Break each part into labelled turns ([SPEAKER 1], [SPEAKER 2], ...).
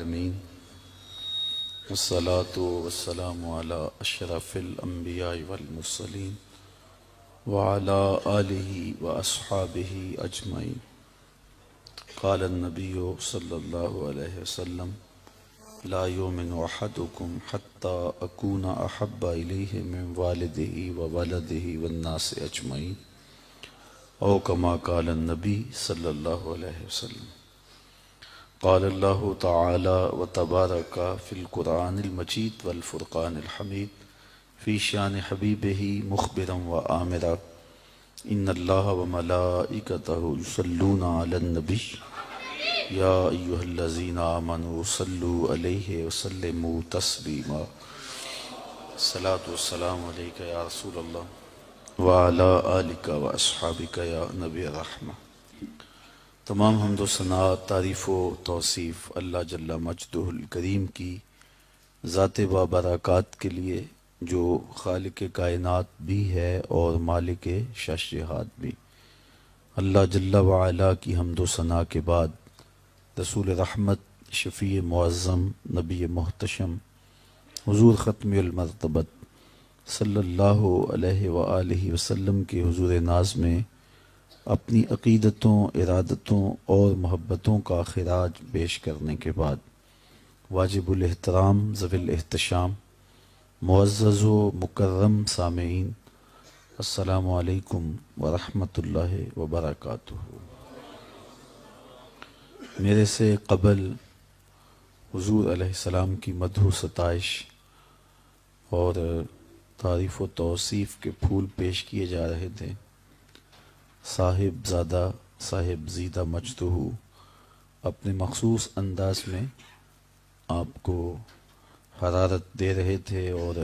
[SPEAKER 1] العالمین والصلاة والسلام علی اشرف الانبیاء والمرسلین وعلی آلہ واصحابہ اجمعین۔ قال النبی صلی اللہ علیہ وسلم لا یؤمن احدکم حتی اکون احب الیہ من والدہ وولدہ والناس اجمعین، او کما قال النبی صلی اللہ علیہ وسلم۔ قال اللہ تعالی وتبارک فی القرآن المجید والفرقان الحمید فی شان حبیبہ مخبرا وآمرا ان اللہ وملائکتہ یصلون علی النبی یا ایہا الذین آمنوا صلوا علیہ وسلموا تسلیما۔ الصلاۃ والسلام علیک یا رسول اللہ وعلی آلک واصحابک یا نبی الرحمہ۔ تمام حمد و ثناء، تعریف و توصیف اللہ جل مجدہ الکریم کی ذات بابرکات کے لیے، جو خالق کائنات بھی ہے اور مالک شش جہات بھی۔ اللہ جل وعلا کی حمد و ثناء کے بعد رسول رحمت، شفیع معظم، نبی محتشم، حضور ختم المرتبت صلی اللہ علیہ وآلہ وسلم کے حضور ناز میں اپنی عقیدتوں، ارادتوں اور محبتوں کا خراج پیش کرنے کے بعد واجب الاحترام، ذوی الاحتشام، معزز و مکرم سامعین، السلام علیکم ورحمۃ اللہ وبرکاتہ۔ میرے سے قبل حضور علیہ السلام کی مدح و ستائش اور تعریف و توصیف کے پھول پیش کیے جا رہے تھے۔ صاحب زادہ، صاحب زیدہ مجدہ اپنے مخصوص انداز میں آپ کو حرارت دے رہے تھے اور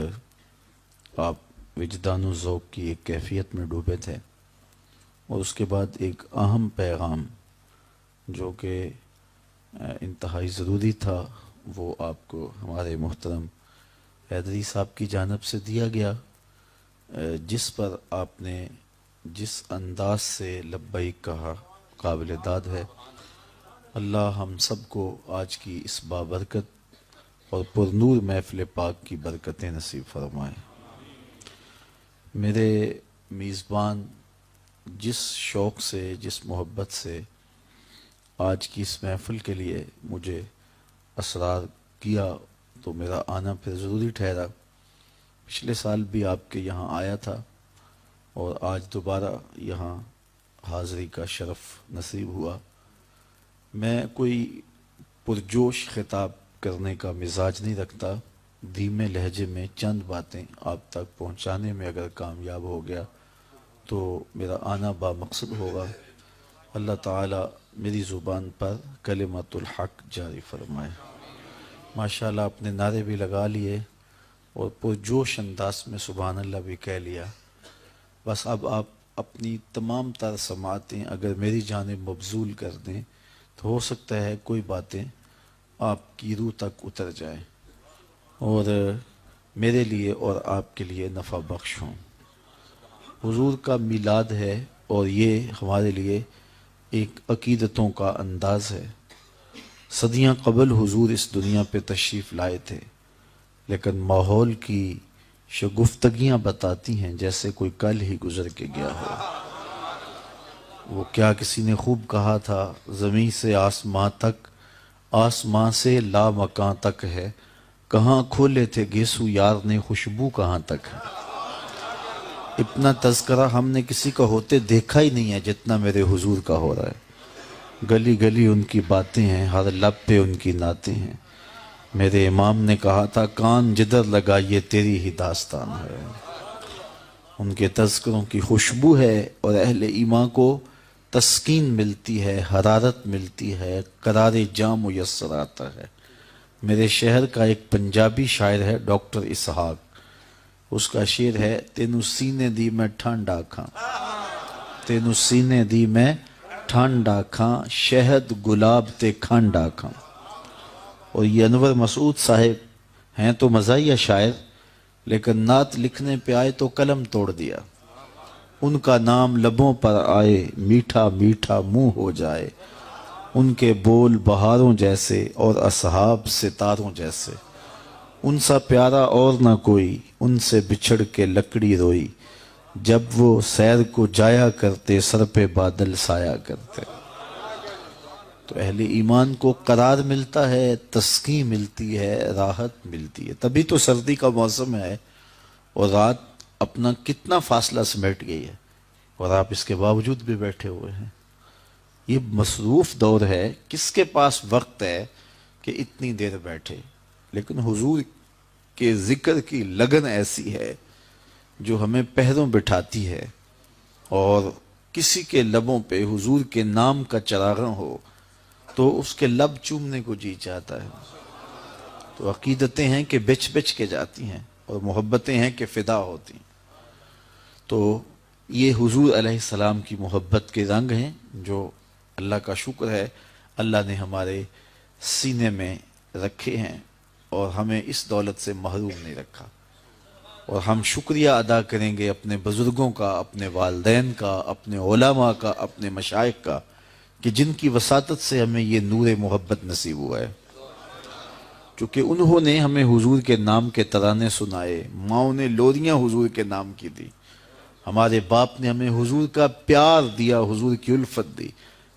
[SPEAKER 1] آپ وجدان و ذوق کی ایک کیفیت میں ڈوبے تھے، اور اس کے بعد ایک اہم پیغام جو کہ انتہائی ضروری تھا وہ آپ کو ہمارے محترم حیدری صاحب کی جانب سے دیا گیا، جس پر آپ نے جس انداز سے لبیک کہا قابل داد ہے۔ اللہ ہم سب کو آج کی اس بابرکت اور پرنور محفل پاک کی برکتیں نصیب فرمائے۔ میرے میزبان جس شوق سے، جس محبت سے آج کی اس محفل کے لیے مجھے اصرار کیا، تو میرا آنا پھر ضروری ٹھہرا۔ پچھلے سال بھی آپ کے یہاں آیا تھا اور آج دوبارہ یہاں حاضری کا شرف نصیب ہوا۔ میں کوئی پرجوش خطاب کرنے کا مزاج نہیں رکھتا، دھیمے لہجے میں چند باتیں آپ تک پہنچانے میں اگر کامیاب ہو گیا تو میرا آنا بامقصد ہوگا۔ اللہ تعالیٰ میری زبان پر کلمۃ الحق جاری فرمائے۔ ماشاءاللہ آپ نے نعرے بھی لگا لیے اور پرجوش انداز میں سبحان اللہ بھی کہہ لیا۔ بس اب آپ اپنی تمام تر سماعتیں اگر میری جانب مبذول کر دیں تو ہو سکتا ہے کوئی باتیں آپ کی روح تک اتر جائیں اور میرے لیے اور آپ کے لیے نفع بخش ہوں۔ حضور کا میلاد ہے اور یہ ہمارے لیے ایک عقیدتوں کا انداز ہے۔ صدیاں قبل حضور اس دنیا پہ تشریف لائے تھے، لیکن ماحول کی شگفتگیاں بتاتی ہیں جیسے کوئی کل ہی گزر کے گیا ہو۔ وہ کیا کسی نے خوب کہا تھا، زمین سے آسماں تک، آسماں سے لامکاں تک ہے، کہاں کھولے تھے گیسو یار نے، خوشبو کہاں تک ہے۔ اتنا تذکرہ ہم نے کسی کا ہوتے دیکھا ہی نہیں ہے جتنا میرے حضور کا ہو رہا ہے۔ گلی گلی ان کی باتیں ہیں، ہر لب پہ ان کی نعتیں ہیں۔ میرے امام نے کہا تھا کان جدھر لگا یہ تیری ہی داستان ہے۔ ان کے تذکروں کی خوشبو ہے اور اہل ایمان کو تسکین ملتی ہے، حرارت ملتی ہے، قرار جاں میسر آتا ہے۔ میرے شہر کا ایک پنجابی شاعر ہے ڈاکٹر اسحاق، اس کا شعر ہے تینو سینے دی میں ٹھنڈ آکھاں، تینو سینے دی میں ٹھنڈ آکھاں، شہد گلاب تے کھنڈ آکھاں۔ اور یہ انور مسعود صاحب ہیں تو مزاحیہ شاعر، لیکن نعت لکھنے پہ آئے تو قلم توڑ دیا۔ ان کا نام لبوں پر آئے، میٹھا میٹھا منہ ہو جائے، ان کے بول بہاروں جیسے اور اصحاب ستاروں جیسے، ان سا پیارا اور نہ کوئی، ان سے بچھڑ کے لکڑی روئی، جب وہ سیر کو جایا کرتے سر پہ بادل سایا کرتے۔ تو اہل ایمان کو قرار ملتا ہے، تسکین ملتی ہے، راحت ملتی ہے۔ تبھی تو سردی کا موسم ہے اور رات اپنا کتنا فاصلہ سمیٹ گئی ہے اور آپ اس کے باوجود بھی بیٹھے ہوئے ہیں۔ یہ مصروف دور ہے، کس کے پاس وقت ہے کہ اتنی دیر بیٹھے؟ لیکن حضور کے ذکر کی لگن ایسی ہے جو ہمیں پہروں بٹھاتی ہے، اور کسی کے لبوں پہ حضور کے نام کا چراغاں ہو تو اس کے لب چومنے کو جی چاہتا ہے۔ تو عقیدتیں ہیں کہ بچ بچ کے جاتی ہیں اور محبتیں ہیں کہ فدا ہوتی ہیں۔ تو یہ حضور علیہ السلام کی محبت کے رنگ ہیں جو اللہ کا شکر ہے اللہ نے ہمارے سینے میں رکھے ہیں اور ہمیں اس دولت سے محروم نہیں رکھا۔ اور ہم شکریہ ادا کریں گے اپنے بزرگوں کا، اپنے والدین کا، اپنے علماء کا، اپنے مشائخ کا، کہ جن کی وساطت سے ہمیں یہ نور محبت نصیب ہوا ہے۔ چونکہ انہوں نے ہمیں حضور کے نام کے ترانے سنائے، ماؤں نے لوریاں حضور کے نام کی دی، ہمارے باپ نے ہمیں حضور کا پیار دیا، حضور کی الفت دی۔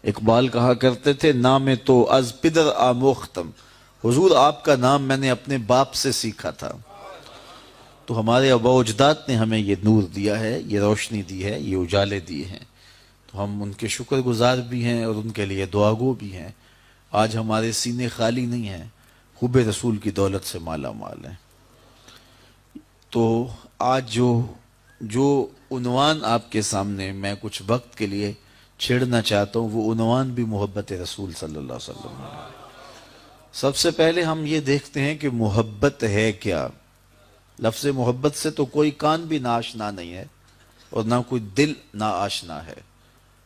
[SPEAKER 1] اقبال کہا کرتے تھے، نام تو از پدر آموختم، حضور آپ کا نام میں نے اپنے باپ سے سیکھا تھا۔ تو ہمارے آباء و اجداد نے ہمیں یہ نور دیا ہے، یہ روشنی دی ہے، یہ اجالے دیے ہیں، تو ہم ان کے شکر گزار بھی ہیں اور ان کے لیے دعاگو بھی ہیں۔ آج ہمارے سینے خالی نہیں ہیں، حب رسول کی دولت سے مالا مال ہیں۔ تو آج جو عنوان آپ کے سامنے میں کچھ وقت کے لیے چھیڑنا چاہتا ہوں، وہ عنوان بھی محبت رسول صلی اللہ علیہ وسلم ہے۔ سب سے پہلے ہم یہ دیکھتے ہیں کہ محبت ہے کیا۔ لفظ محبت سے تو کوئی کان بھی ناآشنا نہیں ہے اور نہ کوئی دل ناآشنا ہے۔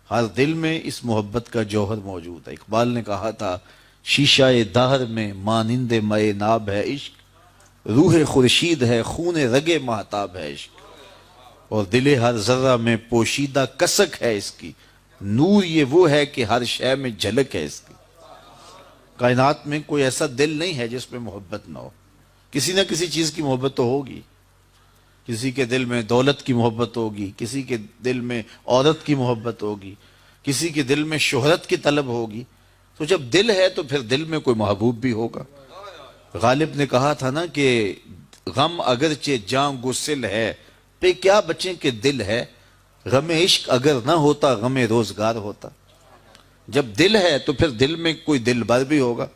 [SPEAKER 1] ہر دل میں اس محبت کا جوہر موجود ہے۔ اقبال نے کہا تھا، شیشہ دہر میں مانند مے ناب ہے عشق، روح خورشید ہے خون رگ مہتاب ہے عشق، اور دل ہر ذرہ میں پوشیدہ کسک ہے اس کی، نور یہ وہ ہے کہ ہر شے میں جھلک ہے اس کی۔ کائنات میں کوئی ایسا دل نہیں ہے جس میں محبت نہ ہو، کسی نہ کسی چیز کی محبت تو ہوگی۔ کسی کے دل میں دولت کی محبت ہوگی، کسی کے دل میں عورت کی محبت ہوگی، کسی کے دل میں شہرت کی طلب ہوگی۔ تو جب دل ہے تو پھر دل میں کوئی محبوب بھی ہوگا۔ غالب نے کہا تھا نا کہ غم اگرچہ جاں گسل ہے، پہ کیا بچیں کہ دل ہے، غم عشق اگر نہ ہوتا غم روزگار ہوتا۔ جب دل ہے تو پھر دل میں کوئی دل بر بھی ہوگا۔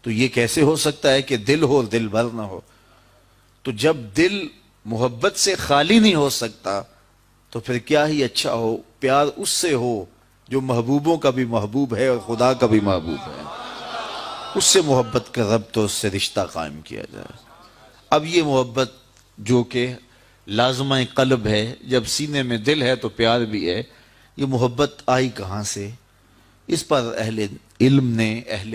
[SPEAKER 1] تو یہ کیسے ہو سکتا ہے کہ دل ہو اور دل بر نہ ہو؟ تو جب دل محبت سے خالی نہیں ہو سکتا تو پھر کیا ہی اچھا ہو، پیار اس سے ہو جو محبوبوں کا بھی محبوب ہے اور خدا کا بھی محبوب ہے، اس سے محبت کا ربط، اس سے رشتہ قائم کیا جائے۔ اب یہ محبت جو کہ لازمہ قلب ہے، جب سینے میں دل ہے تو پیار بھی ہے، یہ محبت آئی کہاں سے؟ اس پر اہل علم نے، اہل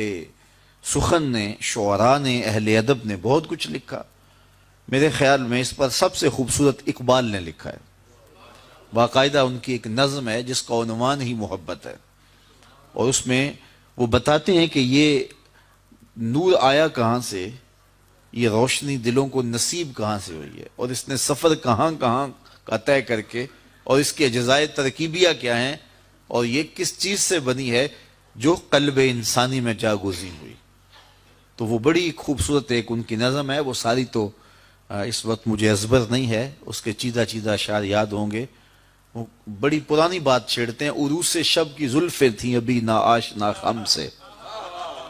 [SPEAKER 1] سخن نے، شعراء نے، اہل ادب نے بہت کچھ لکھا۔ میرے خیال میں اس پر سب سے خوبصورت اقبال نے لکھا ہے۔ باقاعدہ ان کی ایک نظم ہے جس کا عنوان ہی محبت ہے، اور اس میں وہ بتاتے ہیں کہ یہ نور آیا کہاں سے، یہ روشنی دلوں کو نصیب کہاں سے ہوئی ہے، اور اس نے سفر کہاں کہاں کا طے کر کے، اور اس کے اجزائے ترکیبیہ کیا ہیں، اور یہ کس چیز سے بنی ہے جو قلب انسانی میں جاگزین ہوئی۔ تو وہ بڑی خوبصورت ایک ان کی نظم ہے، وہ ساری تو اس وقت مجھے ازبر نہیں ہے، اس کے چیدہ چیدہ اشعار یاد ہوں گے۔ وہ بڑی پرانی بات چھیڑتے ہیں، عروس شب کی زلفیں تھیں ابھی نا آشنا خم سے،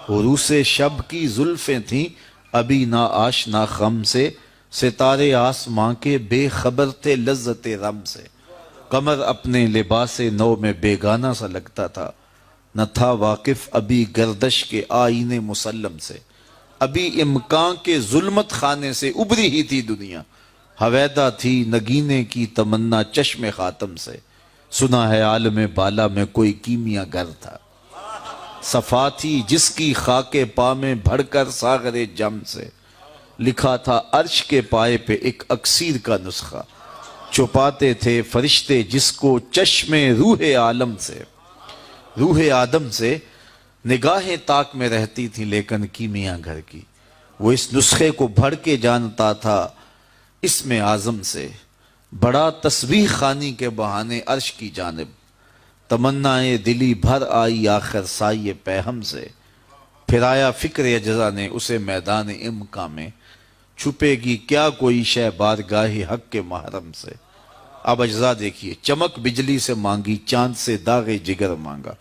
[SPEAKER 1] عروس شب کی زلفیں تھیں ابھی نا آشنا خم سے، ستارے آسماں کے بے خبر تھے لذت رم سے، قمر اپنے لباس نو میں بیگانہ سا لگتا تھا، نہ تھا واقف ابھی گردش کے آئینے مسلم سے، ابھی امکان کے ظلمت خانے سے ابری ہی تھی دنیا، حویدہ تھی نگینے کی تمنا چشم خاتم سے، سنا ہے عالم بالا میں کوئی کیمیا گر تھا، صفا تھی جس کی خاک پا میں بھڑ کر ساغر جم سے، لکھا تھا عرش کے پائے پہ ایک اکسیر کا نسخہ، چھپاتے تھے فرشتے جس کو چشم روح عالم سے، روح آدم سے نگاہیں تاک میں رہتی تھی لیکن کیمیا گھر کی، وہ اس نسخے کو بھر کے جانتا تھا اسم اعظم سے، بڑا تسبیح خوانی کے بہانے عرش کی جانب، تمنائے دلی بھر آئی آخر سائے پیہم سے، پھر آیا فکر اجزا نے اسے میدان امکا میں، چھپے گی کیا کوئی شے بارگاہ حق کے محرم سے۔ اب اجزا دیکھیے، چمک بجلی سے مانگی چاند سے داغ جگر مانگا،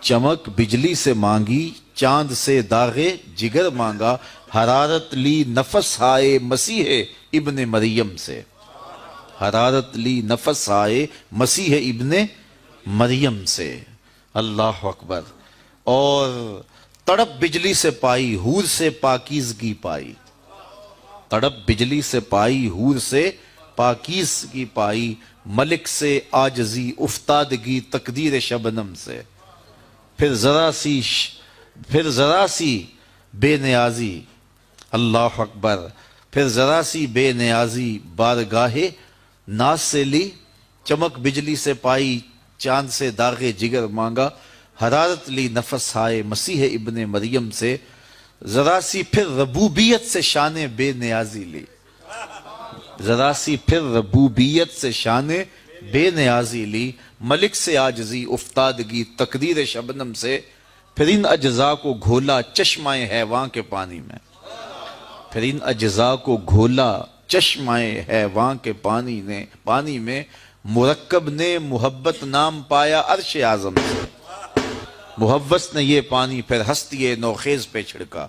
[SPEAKER 1] چمک بجلی سے مانگی چاند سے داغ جگر مانگا، حرارت لی نفس آئے مسیح ابن مریم سے، حرارت لی نفس آئے مسیح ابن مریم سے، اللہ اکبر۔ اور تڑپ بجلی سے پائی حور سے پاکیزگی پائی، تڑپ بجلی سے پائی حور سے پاکیزگی پائی، ملک سے عاجزی افتادگی تقدیر شبنم سے، پھر ذرا سی بے نیازی، اللہ اکبر، پھر ذرا سی بے نیازی بارگاہ ناز سے لی، چمک بجلی سے پائی چاند سے داغ جگر مانگا، حرارت لی نفس آئے مسیح ابن مریم سے، ذرا سی پھر ربوبیت سے شان بے نیازی لی، ذرا سی پھر ربوبیت سے شان بے نیازی لی، ملک سے عاجزی افتادگی تقدیر شبنم سے، پھر ان اجزاء کو گھولا چشمہ حیواں کے پانی میں، پھر ان اجزاء کو گھولا چشمہ حیواں کے پانی میں، مرکب نے محبت نام پایا عرش اعظم سے، محوس نے یہ پانی پھر ہستی نوخیز پہ چھڑکا،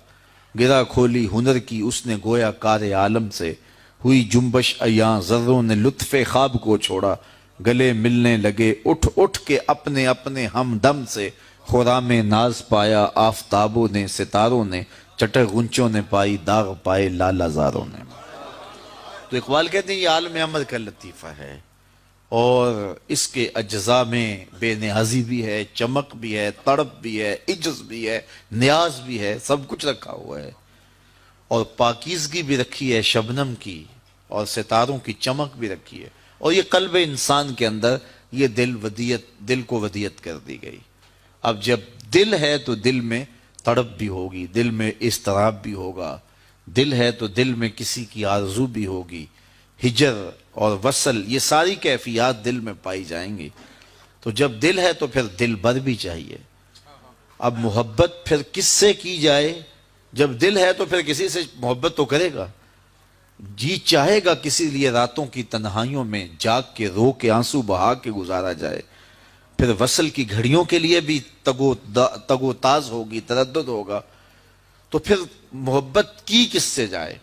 [SPEAKER 1] گرا کھولی ہنر کی اس نے گویا کار عالم سے، ہوئی جنبش ایاں ذروں نے لطف خواب کو چھوڑا، گلے ملنے لگے اٹھ اٹھ کے اپنے اپنے ہمدم سے، خرام ناز پایا آفتابوں نے ستاروں نے، چٹک غنچوں نے پائی داغ پائے لالا زاروں نے۔ تو اقبال کہتے ہیں یہ عالم امر کا لطیفہ ہے، اور اس کے اجزاء میں بے نیازی بھی ہے، چمک بھی ہے، تڑپ بھی ہے، عجز بھی ہے، نیاز بھی ہے، سب کچھ رکھا ہوا ہے، اور پاکیزگی بھی رکھی ہے شبنم کی، اور ستاروں کی چمک بھی رکھی ہے، اور یہ قلب انسان کے اندر یہ دل کو ودیت کر دی گئی۔ اب جب دل ہے تو دل میں تڑپ بھی ہوگی، دل میں اضطراب بھی ہوگا، دل ہے تو دل میں کسی کی آرزو بھی ہوگی، ہجر اور وصل یہ ساری کیفیات دل میں پائی جائیں گی۔ تو جب دل ہے تو پھر دل بر بھی چاہیے۔ اب محبت پھر کس سے کی جائے؟ جب دل ہے تو پھر کسی سے محبت تو کرے گا، جی چاہے گا کسی لیے راتوں کی تنہائیوں میں جاگ کے رو کے آنسو بہا کے گزارا جائے، پھر وصل کی گھڑیوں کے لیے بھی تگ و تاز ہوگی، تردد ہوگا، تو پھر محبت کی کس سے جائے؟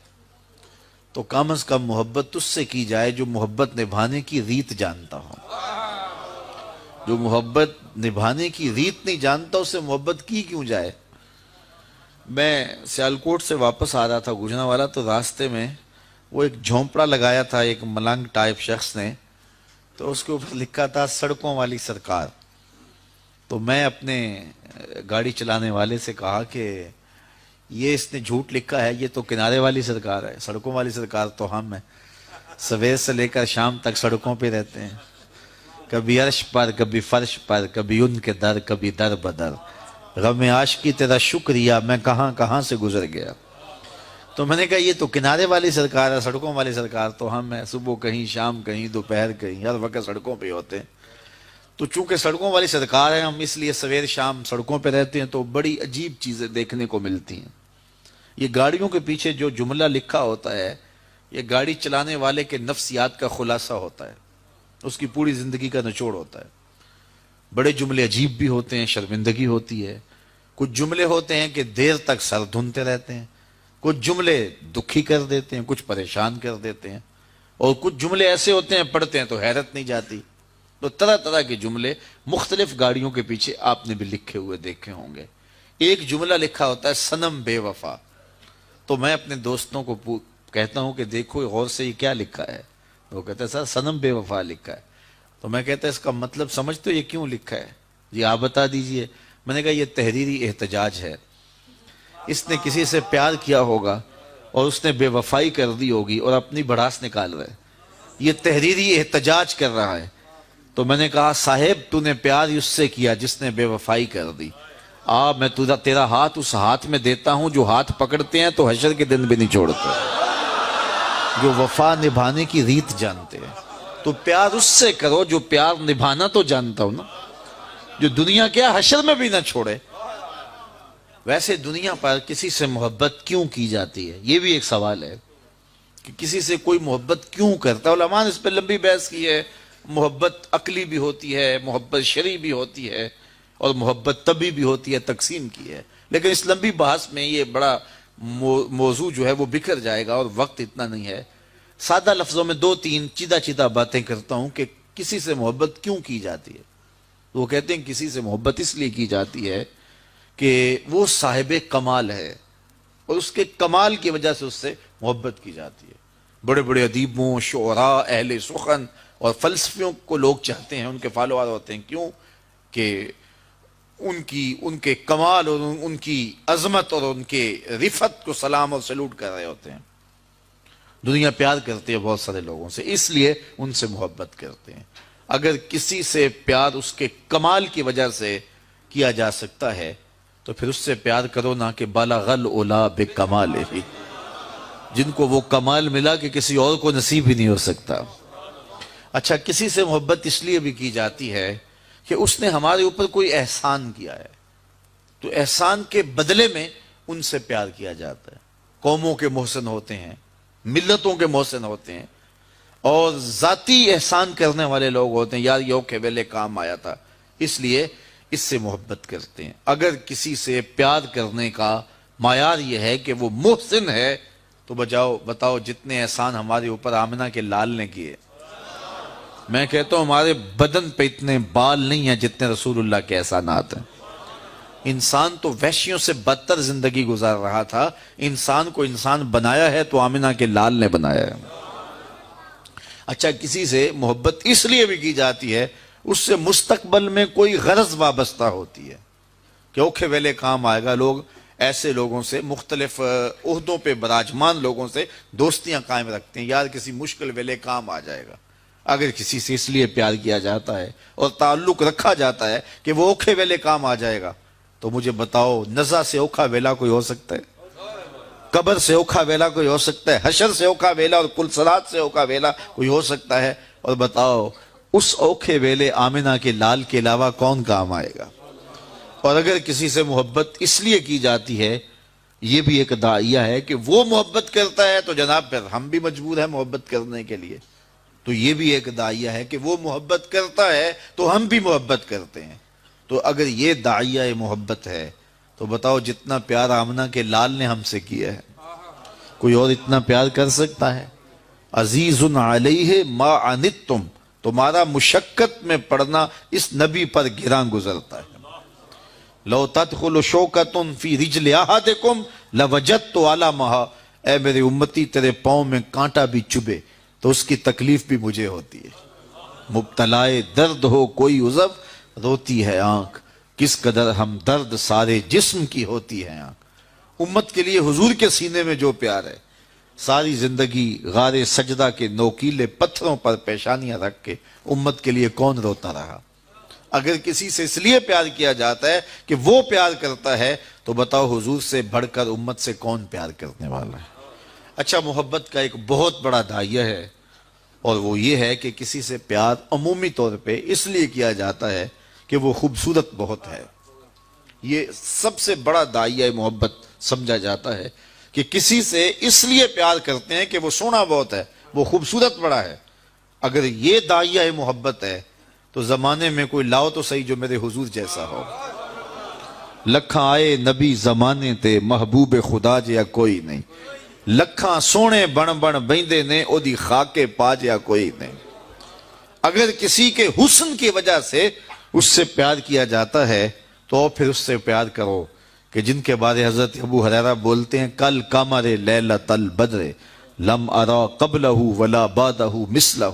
[SPEAKER 1] تو کم از کم محبت اس سے کی جائے جو محبت نبھانے کی ریت جانتا ہو۔ جو محبت نبھانے کی ریت نہیں جانتا اس سے محبت کی کیوں جائے؟ میں سیالکوٹ سے واپس آ رہا تھا گوجرانوالا، تو راستے میں وہ ایک جھونپڑا لگایا تھا ایک ملنگ ٹائپ شخص نے، تو اس کے اوپر لکھا تھا سڑکوں والی سرکار۔ تو میں اپنے گاڑی چلانے والے سے کہا کہ یہ اس نے جھوٹ لکھا ہے، یہ تو کنارے والی سرکار ہے، سڑکوں والی سرکار تو ہم ہیں، سویر سے لے کر شام تک سڑکوں پہ رہتے ہیں، کبھی عرش پر کبھی فرش پر، کبھی ان کے در کبھی در بدر، غم عاشقی تیرا شکریہ میں کہاں کہاں سے گزر گیا۔ تو میں نے کہا یہ تو کنارے والی سرکار ہے، سڑکوں والی سرکار تو ہم ہیں، صبح کہیں شام کہیں دوپہر کہیں ہر وقت سڑکوں پہ ہوتے ہیں۔ تو چونکہ سڑکوں والی سرکار ہے ہم اس لیے سویر شام سڑکوں پہ رہتے ہیں، تو بڑی عجیب چیزیں دیکھنے کو ملتی ہیں۔ یہ گاڑیوں کے پیچھے جو جملہ لکھا ہوتا ہے یہ گاڑی چلانے والے کے نفسیات کا خلاصہ ہوتا ہے، اس کی پوری زندگی کا نچوڑ ہوتا ہے۔ بڑے جملے عجیب بھی ہوتے ہیں، شرمندگی ہوتی ہے، کچھ جملے ہوتے ہیں کہ دیر تک سر دھنتے رہتے ہیں، کچھ جملے دکھی کر دیتے ہیں، کچھ پریشان کر دیتے ہیں، اور کچھ جملے ایسے ہوتے ہیں پڑھتے ہیں تو حیرت نہیں جاتی۔ تو طرح طرح کے جملے مختلف گاڑیوں کے پیچھے آپ نے بھی لکھے ہوئے دیکھے ہوں گے۔ ایک جملہ لکھا ہوتا ہے صنم بے وفا، تو میں اپنے دوستوں کو کہتا ہوں کہ دیکھو غور سے یہ کیا لکھا ہے، وہ کہتے ہیں سر صنم بے وفا لکھا ہے۔ تو میں کہتا ہے اس کا مطلب سمجھتے ہو یہ کیوں لکھا ہے؟ جی آپ بتا دیجئے۔ میں نے کہا یہ تحریری احتجاج ہے، اس نے کسی سے پیار کیا ہوگا اور اس نے بے وفائی کر دی ہوگی اور اپنی بڑھاس نکال رہا ہے، یہ تحریری احتجاج کر رہا ہے۔ تو میں نے کہا صاحب تو نے پیار اس سے کیا جس نے بے وفائی کر دی، میں تیرا ہاتھ اس ہاتھ میں دیتا ہوں جو ہاتھ پکڑتے ہیں تو حشر کے دن بھی نہیں چھوڑتے، جو وفا نبھانے کی ریت جانتے ہیں۔ تو پیار اس سے کرو جو پیار نبھانا تو جانتا ہو نا، جو دنیا کیا حشر میں بھی نہ چھوڑے۔ ویسے دنیا پر کسی سے محبت کیوں کی جاتی ہے، یہ بھی ایک سوال ہے کہ کسی سے کوئی محبت کیوں کرتا ہے۔ علماء نے اس پہ لمبی بحث کی ہے۔ محبت عقلی بھی ہوتی ہے، محبت شرعی بھی ہوتی ہے، اور محبت طبعی بھی ہوتی ہے، تقسیم کی ہے۔ لیکن اس لمبی بحث میں یہ بڑا موضوع جو ہے وہ بکھر جائے گا، اور وقت اتنا نہیں ہے۔ سادہ لفظوں میں دو تین چیدہ باتیں کرتا ہوں کہ کسی سے محبت کیوں کی جاتی ہے۔ وہ کہتے ہیں کسی سے محبت اس لیے کی جاتی ہے کہ وہ صاحب کمال ہے، اور اس کے کمال کی وجہ سے اس سے محبت کی جاتی ہے۔ بڑے بڑے ادیبوں، شعراء، اہل سخن اور فلسفیوں کو لوگ چاہتے ہیں، ان کے فالوور ہوتے ہیں۔ کیوں؟ کہ ان کے کمال اور ان کی عظمت اور ان کے رفت کو سلام اور سلوٹ کر رہے ہوتے ہیں۔ دنیا پیار کرتی ہے بہت سارے لوگوں سے، اس لیے ان سے محبت کرتے ہیں۔ اگر کسی سے پیار اس کے کمال کی وجہ سے کیا جا سکتا ہے تو پھر اس سے پیار کرو، نہ کہ بالغ العلا بکمالہ، جن کو وہ کمال ملا کہ کسی اور کو نصیب ہی نہیں ہو سکتا۔ اچھا، کسی سے محبت اس لیے بھی کی جاتی ہے کہ اس نے ہمارے اوپر کوئی احسان کیا ہے، تو احسان کے بدلے میں ان سے پیار کیا جاتا ہے۔ قوموں کے محسن ہوتے ہیں، ملتوں کے محسن ہوتے ہیں، اور ذاتی احسان کرنے والے لوگ ہوتے ہیں۔ یار یہ اوکھے ویلے کام آیا تھا، اس لیے اس سے محبت کرتے ہیں۔ اگر کسی سے پیار کرنے کا معیار یہ ہے کہ وہ محسن ہے تو بتاؤ جتنے احسان ہمارے اوپر آمنہ کے لال نے کیے، میں کہتا ہوں ہمارے بدن پہ اتنے بال نہیں ہیں جتنے رسول اللہ کے احسانات ہیں۔ انسان تو وحشیوں سے بدتر زندگی گزار رہا تھا، انسان کو انسان بنایا ہے تو آمنہ کے لال نے بنایا ہے۔ اچھا، کسی سے محبت اس لیے بھی کی جاتی ہے، اس سے مستقبل میں کوئی غرض وابستہ ہوتی ہے کہ اوکھے ویلے کام آئے گا۔ لوگ ایسے لوگوں سے، مختلف عہدوں پہ براجمان لوگوں سے دوستیاں قائم رکھتے ہیں، یار کسی مشکل ویلے کام آ جائے گا۔ اگر کسی سے اس لیے پیار کیا جاتا ہے اور تعلق رکھا جاتا ہے کہ وہ اوکھے ویلے کام آ جائے گا، تو مجھے بتاؤ نزع سے اوکھا ویلا کوئی ہو سکتا ہے؟ قبر سے اوکھا ویلا کوئی ہو سکتا ہے؟ حشر سے اوکھا ویلا اور کل صلات سے اوکھا ویلا کوئی ہو سکتا ہے؟ اور بتاؤ اس اوکھے ویلے آمنہ کے لال کے علاوہ کون کام آئے گا؟ اور اگر کسی سے محبت اس لیے کی جاتی ہے، یہ بھی ایک داعیہ ہے کہ وہ محبت کرتا ہے تو جناب پھر ہم بھی مجبور ہیں محبت کرنے کے لیے۔ تو یہ بھی ایک داعیہ ہے کہ وہ محبت کرتا ہے تو ہم بھی محبت کرتے ہیں۔ تو اگر یہ داعیہ محبت ہے تو بتاؤ جتنا پیار آمنہ کے لال نے ہم سے کیا ہے، کوئی اور اتنا پیار کر سکتا ہے؟ عزیز علیہ ما عنتم، تمہارا مشقت میں پڑنا اس نبی پر گراں گزرتا ہے۔ لو تدخل شوکۃ فی رجل احدکم لوجدت علامہا، اے میرے امتی تیرے پاؤں میں کانٹا بھی چبھے تو اس کی تکلیف بھی مجھے ہوتی ہے۔ مبتلائے درد ہو کوئی عضو روتی ہے آنکھ، کس قدر ہم درد سارے جسم کی ہوتی ہے آنکھ۔ امت کے لیے حضور کے سینے میں جو پیار ہے، ساری زندگی غار سجدہ کے نوکیلے پتھروں پر پیشانیاں رکھ کے امت کے لیے کون روتا رہا؟ اگر کسی سے اس لیے پیار کیا جاتا ہے کہ وہ پیار کرتا ہے تو بتاؤ حضور سے بڑھ کر امت سے کون پیار کرنے والا ہے؟ اچھا، محبت کا ایک بہت بڑا داعیہ ہے، اور وہ یہ ہے کہ کسی سے پیار عمومی طور پہ اس لیے کیا جاتا ہے کہ وہ خوبصورت بہت ہے۔ یہ سب سے بڑا داعیہ محبت سمجھا جاتا ہے کہ کسی سے اس لیے پیار کرتے ہیں کہ وہ سونا بہت ہے، وہ خوبصورت بڑا ہے۔ اگر یہ داعیہ محبت ہے تو زمانے میں کوئی لاؤ تو صحیح جو میرے حضور جیسا ہو۔ لکھاں آئے نبی زمانے تے محبوب خدا جیا کوئی نہیں، لکھاں سونے بن بن بیندے نے او دی خاکے پا جیا کوئی نہیں۔ اگر کسی کے حسن کی وجہ سے اس سے پیار کیا جاتا ہے تو پھر اس سے پیار کرو کہ جن کے بارے حضرت ابو ہریرہ بولتے ہیں کل قمر لیلۃ البدر لم ارا قبلہ ولا بعدہ مثلہ،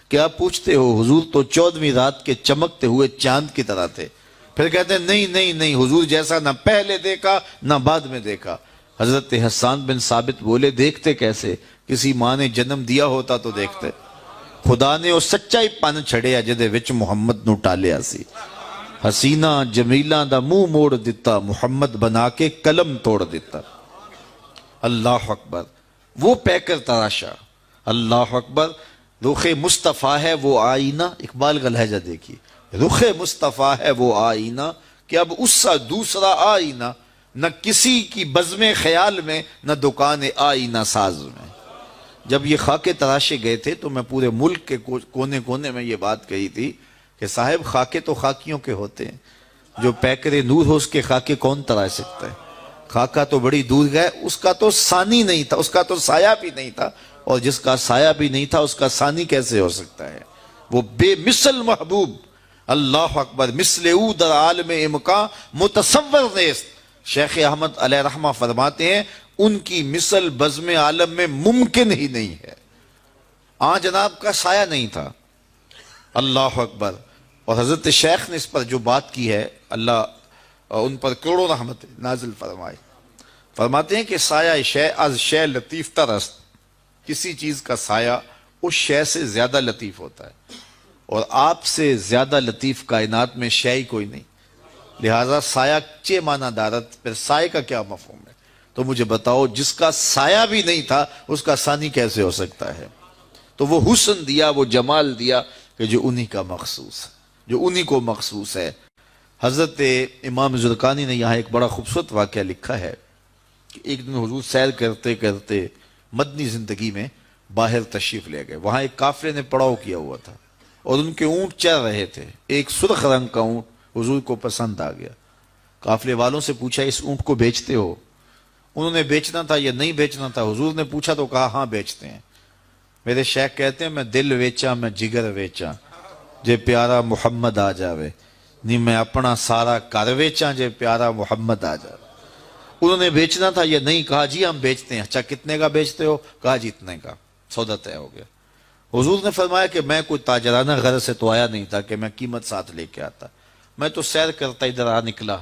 [SPEAKER 1] کیا پوچھتے ہو حضور تو 14ویں رات کے چمکتے ہوئے چاند کی طرح تھے۔ پھر کہتے ہیں نہیں حضور جیسا نہ پہلے دیکھا نہ بعد میں دیکھا۔ حضرت حسان بن ثابت بولے دیکھتے کیسے؟ کسی ماں نے جنم دیا ہوتا تو دیکھتے۔ خدا نے وہ سچائی پن چھڑیا جدے وچ محمد نو ٹالیا سی۔ حسینہ جمیلہ دا منہ موڑ دیتا، محمد بنا کے قلم توڑ دیتا۔ اللہ اکبر، وہ پیکر تراشا، اللہ اکبر۔ رخ مصطفیٰ ہے وہ آئینہ، اقبال کا لہجہ دیکھیے، رخ مصطفیٰ ہے وہ آئینہ کہ اب اس سا دوسرا آئینہ، نہ کسی کی بزم خیال میں نہ دکان آئینہ ساز میں۔ جب یہ خاکے تراشے گئے تھے تو میں پورے ملک کے کونے کونے میں یہ بات کہی تھی کہ صاحب خاکے تو خاکیوں کے ہوتے ہیں، جو پیکر نور ہو اس کے خاکے کون تراش سکتا ہے؟ خاکہ تو بڑی دور گئے، اس کا تو ثانی نہیں تھا، اس کا تو سایہ بھی نہیں تھا، اور جس کا سایہ بھی نہیں تھا اس کا ثانی کیسے ہو سکتا ہے؟ وہ بے مثل محبوب، اللہ اکبر، مثل او در عالم امکان متصور نیست۔ شیخ احمد علیہ رحمہ فرماتے ہیں ان کی مثل بزم عالم میں ممکن ہی نہیں ہے۔ جناب کا سایہ نہیں تھا، اللہ اکبر۔ اور حضرت شیخ نے اس پر جو بات کی ہے، اللہ ان پر کروڑوں رحمت نازل فرمائے، فرماتے ہیں کہ سایہ شے از شے لطیف تر است، کسی چیز کا سایہ اس شے سے زیادہ لطیف ہوتا ہے، اور آپ سے زیادہ لطیف کائنات میں شے ہی کوئی نہیں، لہٰذا سایہ چے معنی دارت، پھر سائے کا کیا مفہوم ہے؟ تو مجھے بتاؤ جس کا سایہ بھی نہیں تھا اس کا ثانی کیسے ہو سکتا ہے؟ تو وہ حسن دیا، وہ جمال دیا کہ جو انہی کا مخصوص ہے، جو انہی کو مخصوص ہے۔ حضرت امام زرقانی نے یہاں ایک بڑا خوبصورت واقعہ لکھا ہے کہ ایک دن حضور سیر کرتے کرتے مدنی زندگی میں باہر تشریف لے گئے، وہاں ایک قافلے نے پڑاؤ کیا ہوا تھا اور ان کے اونٹ چل رہے تھے، ایک سرخ رنگ کا اونٹ حضور کو پسند آ گیا۔ قافلے والوں سے پوچھا اس اونٹ کو بیچتے ہو؟ انہوں نے بیچنا تھا یا نہیں بیچنا تھا؟ حضور نے پوچھا تو کہا ہاں بیچتے ہیں۔ میرے شیخ کہتے ہیں میں دل ویچا میں جگر ویچا جے پیارا محمد آ جاوے، نہیں میں اپنا سارا کر ویچا جے پیارا محمد آ جاوے۔ انہوں نے بیچنا تھا یا نہیں؟ کہا جی ہم بیچتے ہیں۔ اچھا کتنے کا بیچتے ہو؟ کہا جی اتنے کا۔ سودا طے ہو گیا۔ حضور نے فرمایا کہ میں کوئی تاجرانہ غرض سے تو آیا نہیں تھا کہ میں قیمت ساتھ لے کے آتا، میں تو سیر کرتا ادھر آ نکلا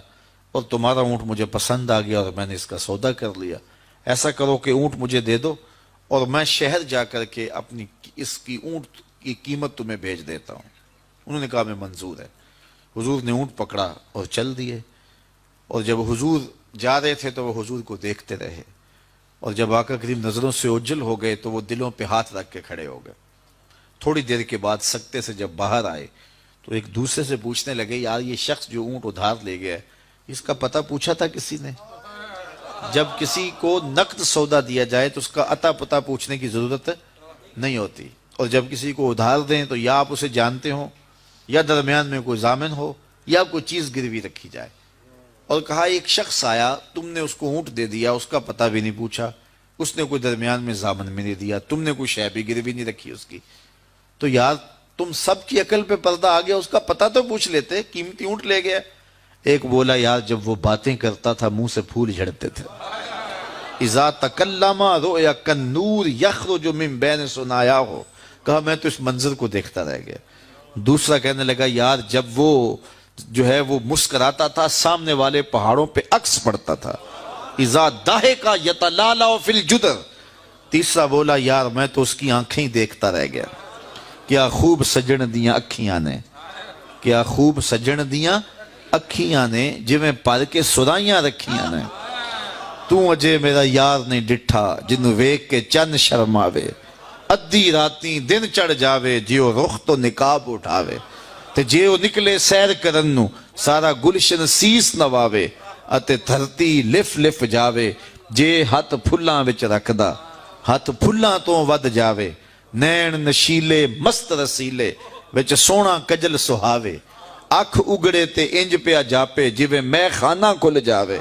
[SPEAKER 1] اور تمہارا اونٹ مجھے پسند آ گیا اور میں نے اس کا سودا کر لیا۔ ایسا کرو کہ اونٹ مجھے دے دو اور میں شہر جا کر کے اپنی اس کی اونٹ کی قیمت تمہیں بھیج دیتا ہوں۔ انہوں نے کہا میں منظور ہے۔ حضور نے اونٹ پکڑا اور چل دیے، اور جب حضور جا رہے تھے تو وہ حضور کو دیکھتے رہے، اور جب آقا کریم نظروں سے اوجھل ہو گئے تو وہ دلوں پہ ہاتھ رکھ کے کھڑے ہو گئے۔ تھوڑی دیر کے بعد سکتے سے جب باہر آئے تو ایک دوسرے سے پوچھنے لگے یار یہ شخص جو اونٹ ادھار لے گیا ہے اس کا پتہ پوچھا تھا کسی نے؟ جب کسی کو نقد سودا دیا جائے تو اس کا عطا پتہ پوچھنے کی ضرورت نہیں ہوتی، اور جب کسی کو ادھار دیں تو یا آپ اسے جانتے ہوں یا درمیان میں کوئی ضامن ہو یا کوئی چیز گروی رکھی جائے۔ اور کہا ایک شخص آیا، تم نے اس کو اونٹ دے دیا، اس کا پتہ بھی نہیں پوچھا، اس نے کوئی درمیان میں ضامن میں نہیں دیا، تم نے کوئی شے بھی گروی نہیں رکھی اس کی، تو یار تم سب کی عقل پہ پردہ آ گیا، اس کا پتہ تو پوچھ لیتے، قیمتی اونٹ لے گیا۔ ایک بولا یار جب وہ باتیں کرتا تھا منہ سے پھول جھڑتے تھے، اذا تکلم رؤیا کالنور یخرج من بین ثنایاہ، کہا میں تو اس منظر کو دیکھتا رہ گیا۔ دوسرا کہنے لگا یار جب وہ جو ہے وہ مسکراتا تھا سامنے والے پہاڑوں پہ عکس پڑتا تھا، اذا ضحک یتلالع فی الجدر۔ تیسرا بولا یار میں تو اس کی آنکھیں ہی دیکھتا رہ گیا، کیا خوب سجن دیاں اکھیاں نے، کیا خوب سجن دیاں اکھیاں نے جویں پر کے سرائیاں رکھیاں نے، تو اجے میرا یار نہیں ڈٹھا جنوں ویکھ کے چن شرماوے، ادھی راتیں دن چڑھ جاوے جیو رخ تو نقاب اٹھاوے، تے جیو نکلے سیر کرن نو سارا گلشن سیس نواوے، اتے دھرتی لف لف جاوے جے ہاتھ پھلاں وچ رکھدا ہاتھ پھلاں تو ود جاوے، نین نشیلے مست رسیلے وچ سونا کجل سہاوے، اکھ اگڑے تے انج پیا جاپے جویں میں خانہ کھل جاوے،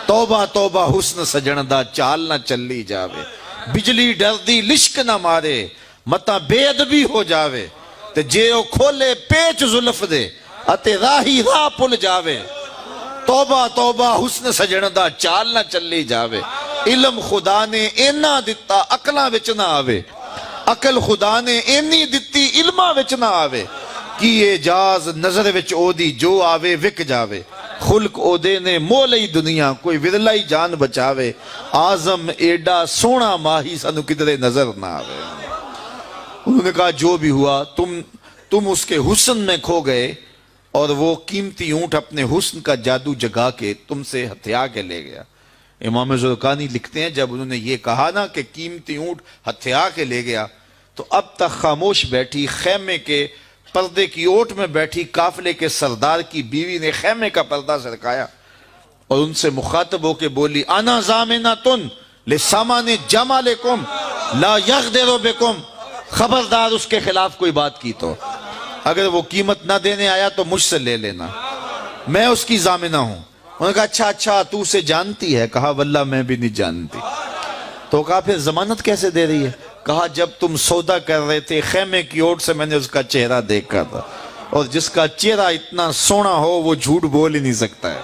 [SPEAKER 1] توبہ توبہ حسن سجن دا چال نہ چلی جاوے، بجلی ڈردی لشک نہ مارے متا بے ادبی ہو جاوے، تے جے او کھولے پیچ زلف دے اتے راہی راہ پل جاوے، توبہ توبہ حسن سجن دا چال نہ چلی جاوے۔ علم خدا نے اینا دتا عقلاں وچ نہ آوے، عقل خدا نے اینی دتی علماں وچ نہ آوے، کی اعجاز نظر وچ او دی جو آوے وک جاوے، خلق او دے نے مولئی دنیا کوئی ودلائی جان بچاوے، آزم ایڈا سونا ماہی سانو کدرے نظر نہ آوے۔ انہوں نے کہا جو بھی ہوا تم اس کے حسن میں کھو گئے، اور وہ قیمتی اونٹ اپنے حسن کا جادو جگا کے تم سے ہتھیا کے لے گیا۔ امام زرقانی لکھتے ہیں جب انہوں نے یہ کہا نا کہ قیمتی اونٹ ہتھیا کے لے گیا تو اب تک خاموش بیٹھی خیمے کے پردے کی اوٹ میں بیٹھی قافلے کے سردار کی بیوی نے خیمے کا پردہ سرکایا اور ان سے مخاطب ہو کے بولی انا ضامنۃ لسامان جمالکم لا یغدر بکم، خبردار اس کے خلاف کوئی بات کی تو اگر وہ قیمت نہ دینے آیا تو مجھ سے لے لینا، میں اس کی ضامنہ ہوں۔ انہوں نے کہا اچھا تو اسے جانتی ہے؟ کہا واللہ میں بھی نہیں جانتی۔ تو کہا پھر ضمانت کیسے دے رہی ہے؟ کہا جب تم سودا کر رہے تھے خیمے کی اوٹ سے میں نے اس کا چہرہ دیکھا تھا، اور جس کا چہرہ اتنا سونا ہو وہ جھوٹ بول ہی نہیں سکتا ہے۔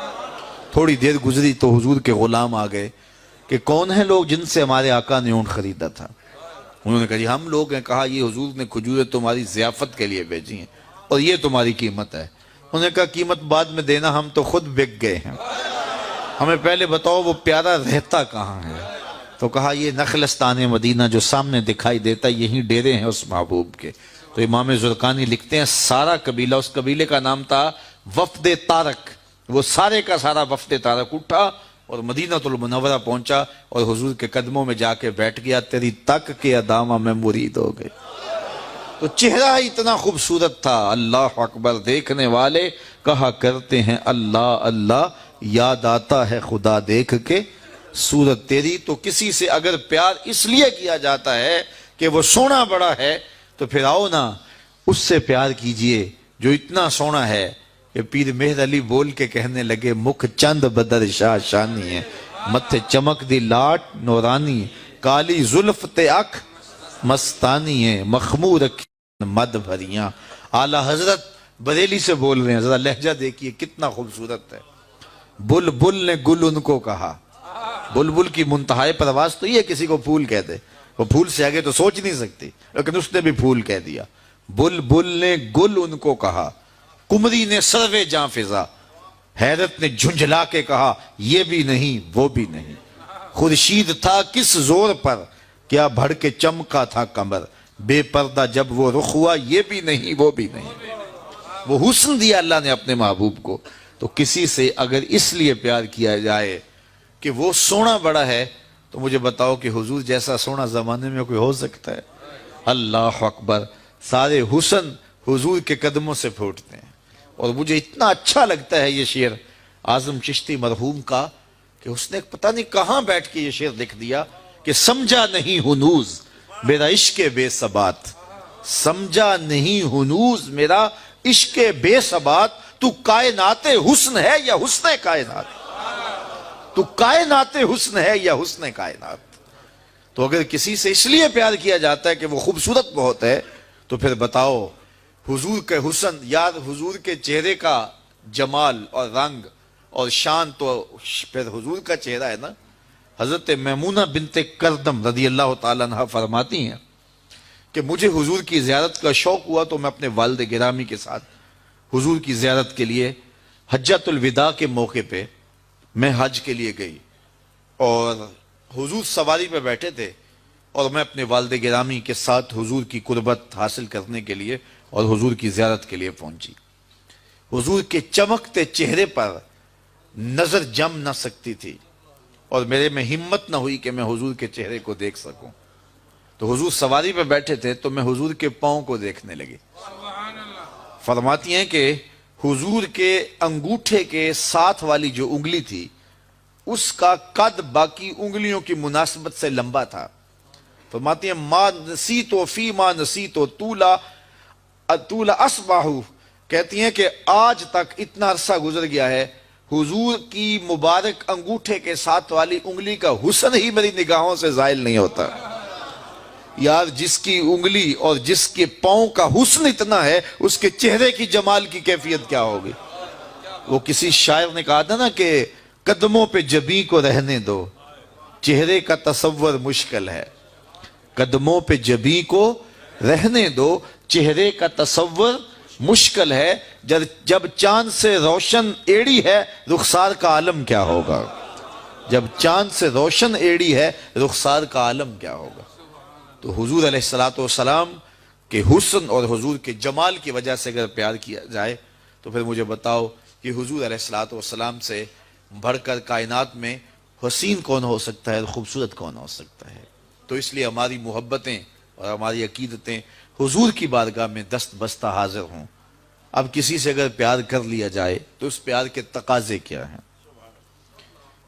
[SPEAKER 1] تھوڑی دیر گزری تو حضور کے غلام آ گئے کہ کون ہیں لوگ جن سے ہمارے آقا نے اونٹ خریدا تھا؟ انہوں نے کہا جی ہم لوگ ہیں۔ کہا یہ حضور نے کھجوریں تمہاری ضیافت کے لیے بھیجی ہیں اور یہ تمہاری قیمت ہے۔ انہوں نے کہا قیمت بعد میں دینا، ہم تو خود بک گئے ہیں، ہمیں پہلے بتاؤ وہ پیارا رہتا کہاں ہے؟ تو کہا یہ نخلستان مدینہ جو سامنے دکھائی دیتا یہی ڈیرے ہیں اس محبوب کے۔ تو امام زرقانی لکھتے ہیں سارا قبیلہ، اس قبیلے کا نام تھا وفد طارق، وہ سارے کا سارا وفد طارق اٹھا اور مدینہ المنورہ پہنچا اور حضور کے قدموں میں جا کے بیٹھ گیا، تیری تک کے ادامہ میں مرید ہو گئے۔ تو چہرہ اتنا خوبصورت تھا، اللہ اکبر، دیکھنے والے کہا کرتے ہیں اللہ اللہ، یاد آتا ہے خدا دیکھ کے صورت تیری۔ تو کسی سے اگر پیار اس لیے کیا جاتا ہے کہ وہ سونا بڑا ہے تو پھر آؤ نا اس سے پیار کیجئے جو اتنا سونا ہے کہ پیر مہر علی بول کے کہنے لگے مکھ چند بدر شاہ شانی ہے، متھے چمک دی لاٹ نورانی، کالی زلف تے اکھ مستانی ہے، مخمور اکھیاں مد بھریاں۔ اعلیٰ حضرت بریلی سے بول رہے ہیں، ذرا لہجہ دیکھیے کتنا خوبصورت ہے۔ بلبل نے گل ان کو کہا، بلبل کی منتہائی پرواز تو یہ کسی کو پھول کہہ دے، وہ پھول سے آگے تو سوچ نہیں سکتی، لیکن اس نے بھی پھول کہہ دیا۔ بلبل نے گل ان کو کہا، کمری نے سروے جاں فضا، حیرت نے جھنجھلا کے کہا یہ بھی نہیں وہ بھی نہیں۔ خورشید تھا کس زور پر کیا بھڑ کے چمکا تھا کمر، بے پردہ جب وہ رخ ہوا یہ بھی نہیں وہ بھی نہیں۔ وہ حسن دیا اللہ نے اپنے محبوب کو۔ تو کسی سے اگر اس لیے پیار کیا جائے کہ وہ سونا بڑا ہے تو مجھے بتاؤ کہ حضور جیسا سونا زمانے میں کوئی ہو سکتا ہے؟ اللہ اکبر، سارے حسن حضور کے قدموں سے پھوٹتے ہیں۔ اور مجھے اتنا اچھا لگتا ہے یہ شعر اعظم چشتی مرحوم کا کہ اس نے پتہ نہیں کہاں بیٹھ کے یہ شعر لکھ دیا کہ سمجھا نہیں ہنوز میرا عشق بے ثبات، سمجھا نہیں ہنوز میرا عشق بے ثبات، تو کائنات حسن ہے یا حسن کائنات، تو کائنات حسن ہے یا حسن کائنات۔ تو اگر کسی سے اس لیے پیار کیا جاتا ہے کہ وہ خوبصورت بہت ہے تو پھر بتاؤ حضور کے حسن، یاد حضور کے چہرے کا جمال اور رنگ اور شان تو پھر حضور کا چہرہ ہے نا۔ حضرت میمونہ بنت کردم رضی اللہ تعالیٰ عنہ فرماتی ہیں کہ مجھے حضور کی زیارت کا شوق ہوا تو میں اپنے والد گرامی کے ساتھ حضور کی زیارت کے لیے حجۃ الوداع کے موقع پہ میں حج کے لیے گئی، اور حضور سواری پہ بیٹھے تھے اور میں اپنے والد گرامی کے ساتھ حضور کی قربت حاصل کرنے کے لیے اور حضور کی زیارت کے لیے پہنچی۔ حضور کے چمکتے چہرے پر نظر جم نہ سکتی تھی اور میرے میں ہمت نہ ہوئی کہ میں حضور کے چہرے کو دیکھ سکوں۔ تو حضور سواری پہ بیٹھے تھے تو میں حضور کے پاؤں کو دیکھنے لگی۔ فرماتی ہیں کہ حضور کے انگوٹھے کے ساتھ والی جو انگلی تھی اس کا قد باقی انگلیوں کی مناسبت سے لمبا تھا۔ فرماتی ہیں ما نسیتو فی ما نسیتو طولا اصباحو، کہتی ہیں کہ آج تک اتنا عرصہ گزر گیا ہے حضور کی مبارک انگوٹھے کے ساتھ والی انگلی کا حسن ہی میری نگاہوں سے زائل نہیں ہوتا۔ یار جس کی انگلی اور جس کے پاؤں کا حسن اتنا ہے اس کے چہرے کی جمال کی کیفیت کیا ہوگی؟ وہ کسی شاعر نے کہا تھا نا کہ قدموں پہ جبیں کو رہنے دو چہرے کا تصور مشکل ہے، قدموں پہ جبیں کو رہنے دو چہرے کا تصور مشکل ہے، جب چاند سے روشن ایڑی ہے رخسار کا عالم کیا ہوگا، جب چاند سے روشن ایڑی ہے رخسار کا عالم کیا ہوگا۔ تو حضور علیہ السلام کے حسن اور حضور کے جمال کی وجہ سے اگر پیار کیا جائے تو پھر مجھے بتاؤ کہ حضور علیہ الصلوۃ والسلام سے بڑھ کر کائنات میں حسین کون ہو سکتا ہے، خوبصورت کون ہو سکتا ہے؟ تو اس لیے ہماری محبتیں اور ہماری عقیدتیں حضور کی بارگاہ میں دست بستہ حاضر ہوں۔ اب کسی سے اگر پیار کر لیا جائے تو اس پیار کے تقاضے کیا ہیں؟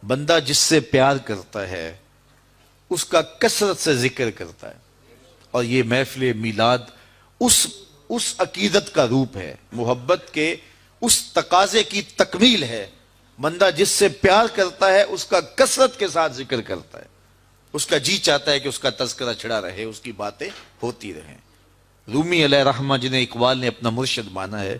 [SPEAKER 1] بندہ جس سے پیار کرتا ہے اس کا کثرت سے ذکر کرتا ہے، اور یہ محفل میلاد اس عقیدت کا روپ ہے، محبت کے اس تقاضے کی تکمیل ہے۔ بندہ جس سے پیار کرتا ہے اس کا کثرت کے ساتھ ذکر کرتا ہے، اس کا جی چاہتا ہے کہ اس کا تذکرہ چھڑا رہے، اس کی باتیں ہوتی رہیں۔ رومی علیہ رحمہ جنہیں اقبال نے اپنا مرشد مانا ہے،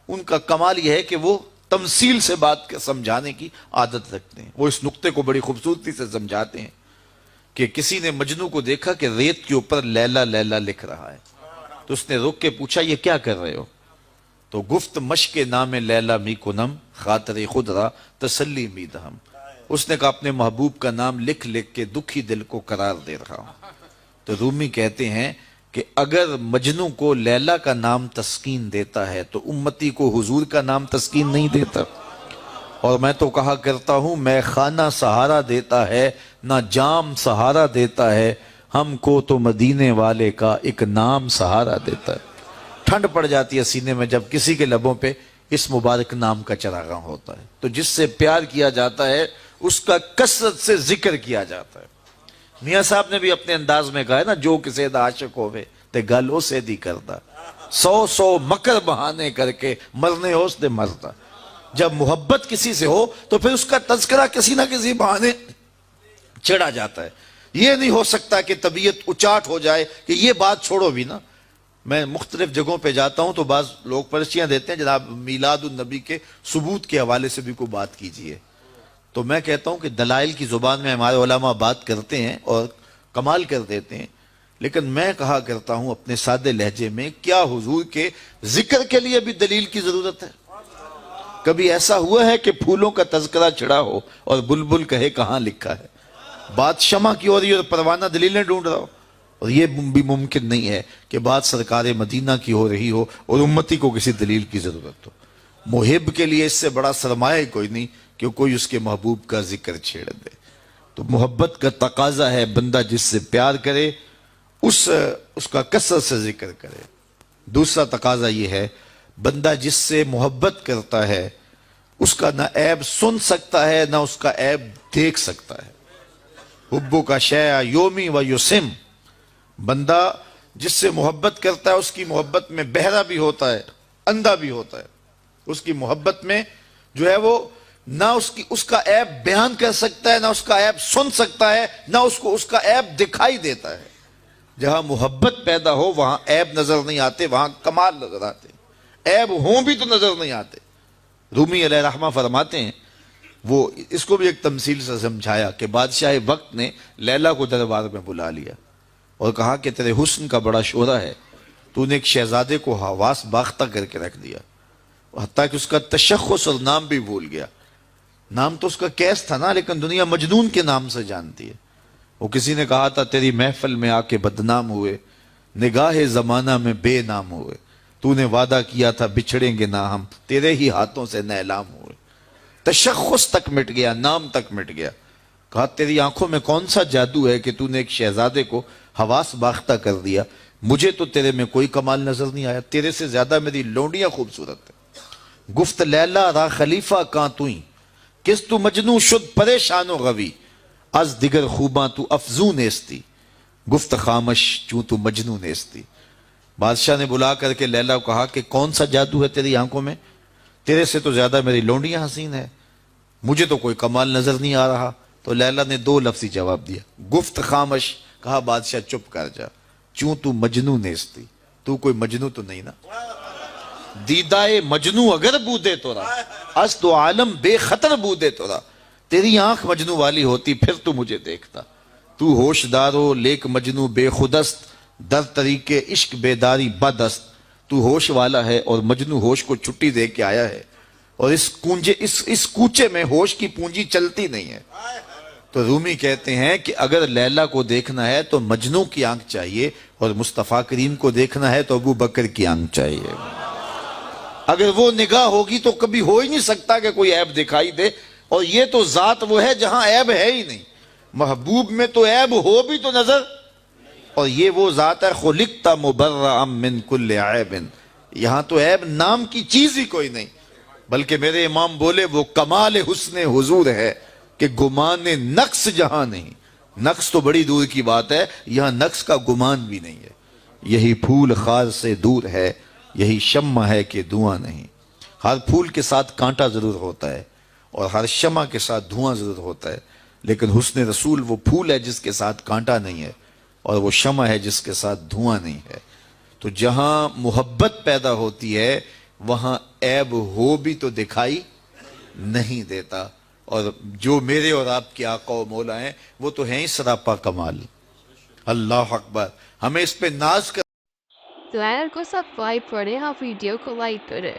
[SPEAKER 1] ان کا کمال یہ ہے کہ وہ تمثیل سے بات سمجھانے کی عادت رکھتے ہیں۔ وہ اس نقطے کو بڑی خوبصورتی سے سمجھاتے ہیں کہ کسی نے مجنو کو دیکھا کہ ریت کے اوپر لیلا لیلا لکھ رہا ہے، تو اس نے رک کے پوچھا یہ کیا کر رہے ہو؟ تو گفت مشق نام لیلا می کنم خاطر خود را تسلی می دہم، اس نے کہا اپنے محبوب کا نام لکھ لکھ کے دکھی دل کو قرار دے رہا ہوں۔ تو رومی کہتے ہیں کہ اگر مجنو کو لیلا کا نام تسکین دیتا ہے تو امتی کو حضور کا نام تسکین نہیں دیتا۔ اور میں تو کہا کرتا ہوں میں خانہ سہارا دیتا ہے نہ جام سہارا دیتا ہے، ہم کو تو مدینے والے کا ایک نام سہارا دیتا ہے۔ ٹھنڈ پڑ جاتی ہے سینے میں جب کسی کے لبوں پہ اس مبارک نام کا چراغاں ہوتا ہے۔ تو جس سے پیار کیا جاتا ہے اس کا کثرت سے ذکر کیا جاتا ہے۔ میاں صاحب نے بھی اپنے انداز میں کہا ہے نا، جو کسی دا عاشق ہوئے تے گل اسے دی کردا، 100 مکر بہانے کر کے مرنے اس دے مردا۔ جب محبت کسی سے ہو تو پھر اس کا تذکرہ کسی نہ کسی بہانے چڑھا جاتا ہے۔ یہ نہیں ہو سکتا کہ طبیعت اچاٹ ہو جائے کہ یہ بات چھوڑو بھی نا۔ میں مختلف جگہوں پہ جاتا ہوں تو بعض لوگ پرچیاں دیتے ہیں جناب میلاد النبی کے ثبوت کے حوالے سے بھی کوئی بات کیجئے، تو میں کہتا ہوں کہ دلائل کی زبان میں ہمارے علماء بات کرتے ہیں اور کمال کر دیتے ہیں، لیکن میں کہا کرتا ہوں اپنے سادے لہجے میں، کیا حضور کے ذکر کے لیے بھی دلیل کی ضرورت ہے؟ کبھی ایسا ہوا ہے کہ پھولوں کا تذکرہ چھڑا ہو اور بلبل کہے کہاں لکھا ہے؟ بات شمع کی ہو رہی ہے اور پروانہ دلیلیں ڈھونڈ رہا ہو، اور یہ بھی ممکن نہیں ہے کہ بات سرکار مدینہ کی ہو رہی ہو اور امتی کو کسی دلیل کی ضرورت ہو۔ محب کے لیے اس سے بڑا سرمایہ کوئی نہیں کہ کوئی اس کے محبوب کا ذکر چھیڑ دے۔ تو محبت کا تقاضا ہے بندہ جس سے پیار کرے اس کا کثرت سے ذکر کرے۔ دوسرا تقاضا یہ ہے بندہ جس سے محبت کرتا ہے اس کا نہ عیب سن سکتا ہے نہ اس کا عیب دیکھ سکتا ہے۔ حبو کا شیع یومی و یسم، بندہ جس سے محبت کرتا ہے اس کی محبت میں بہرا بھی ہوتا ہے، اندھا بھی ہوتا ہے۔ اس کی محبت میں جو ہے وہ نہ اس کا عیب بیان کر سکتا ہے نہ اس کا عیب سن سکتا ہے نہ اس کا عیب دکھائی دیتا ہے۔ جہاں محبت پیدا ہو وہاں عیب نظر نہیں آتے، وہاں کمال نظر آتے، عیب ہوں بھی تو نظر نہیں آتے۔ رومی علیہ رحمہ فرماتے ہیں، وہ اس کو بھی ایک تمثیل سے سمجھایا کہ بادشاہ وقت نے لیلا کو دربار میں بلا لیا اور کہا کہ تیرے حسن کا بڑا شہرہ ہے، تو نے ایک شہزادے کو حواس باختہ کر کے رکھ دیا، حتیٰ کہ اس کا تشخص اور نام بھی بھول گیا۔ نام تو اس کا کیس تھا نا، لیکن دنیا مجنون کے نام سے جانتی ہے۔ وہ کسی نے کہا تھا تیری محفل میں آ کے بدنام ہوئے، نگاہ زمانہ میں بے نام ہوئے، تو نے وعدہ کیا تھا بچھڑیں گے نہ ہم، تیرے ہی ہاتھوں سے نیلام ہوئے۔ تشخص تک مٹ گیا، نام تک مٹ گیا۔ کہا تیری آنکھوں میں کون سا جادو ہے کہ تو نے ایک شہزادے کو حواس باختہ کر دیا؟ مجھے تو تیرے میں کوئی کمال نظر نہیں آیا، تیرے سے زیادہ میری لونڈیاں خوبصورت ہیں۔ گفت لیلا را خلیفہ کاں توئیں، کس تو مجنو شد پریشان و غوی، از دیگر خوباں تو افزون نیستی، گفت خامش چوں تو مجنو نیستی۔ بادشاہ نے بلا کر کے لیلا کو کہا کہ کون سا جادو ہے تیری آنکھوں میں؟ تیرے سے تو زیادہ میری لونڈیاں حسین ہے، مجھے تو کوئی کمال نظر نہیں آ رہا۔ تو لیلا نے 2 لفظی جواب دیا، گفت خامش، کہا بادشاہ چپ کر جا، چوں تو مجنو نیستی، تو کوئی مجنو تو نہیں نا۔ دیدائے مجنو اگر بودے تو رہا، از تو عالم بے خطر بودے تو رہا، تیری آنکھ مجنو والی ہوتی پھر تو مجھے دیکھتا۔ تو ہوش دارو لیک مجنو بے خودست، در طریق عشق بیداری بدست، تو ہوش والا ہے اور مجنو ہوش کو چھٹی دے کے آیا ہے، اور اس کوچے میں ہوش کی پونجی چلتی نہیں ہے۔ تو رومی کہتے ہیں کہ اگر لیلا کو دیکھنا ہے تو مجنو کی آنکھ چاہیے، اور مصطفیٰ کریم کو دیکھنا ہے تو ابو بکر کی آنکھ چاہیے۔ اگر وہ نگاہ ہوگی تو کبھی ہو ہی نہیں سکتا کہ کوئی عیب دکھائی دے. اور یہ تو ذات وہ ہے جہاں عیب ہے ہی نہیں. محبوب میں تو عیب ہو بھی تو نظر. اور یہ وہ ذات ہے خلقت مبرأ من کل عیب. یہاں تو عیب نام کی چیز ہی کوئی نہیں. بلکہ میرے امام بولے وہ کمال حسن حضور ہے کہ گمان نقص جہاں نہیں. نقص تو بڑی دور کی بات ہے, یہاں نقص کا گمان بھی نہیں ہے. یہی پھول خار سے دور ہے, یہی شمع ہے کہ دھواں نہیں. ہر پھول کے ساتھ کانٹا ضرور ہوتا ہے اور ہر شمع کے ساتھ دھواں ضرور ہوتا ہے, لیکن حسن رسول وہ پھول ہے جس کے ساتھ کانٹا نہیں ہے اور وہ شمع ہے جس کے ساتھ دھواں نہیں ہے. تو جہاں محبت پیدا ہوتی ہے وہاں عیب ہو بھی تو دکھائی نہیں دیتا. اور جو میرے اور آپ کے آقا و مولا ہیں وہ تو ہیں ہی سراپا کمال. اللہ اکبر. ہمیں اس پہ ناز کر.
[SPEAKER 2] چینل کو سبسکرائب کریں اور ویڈیو کو لائک کریں.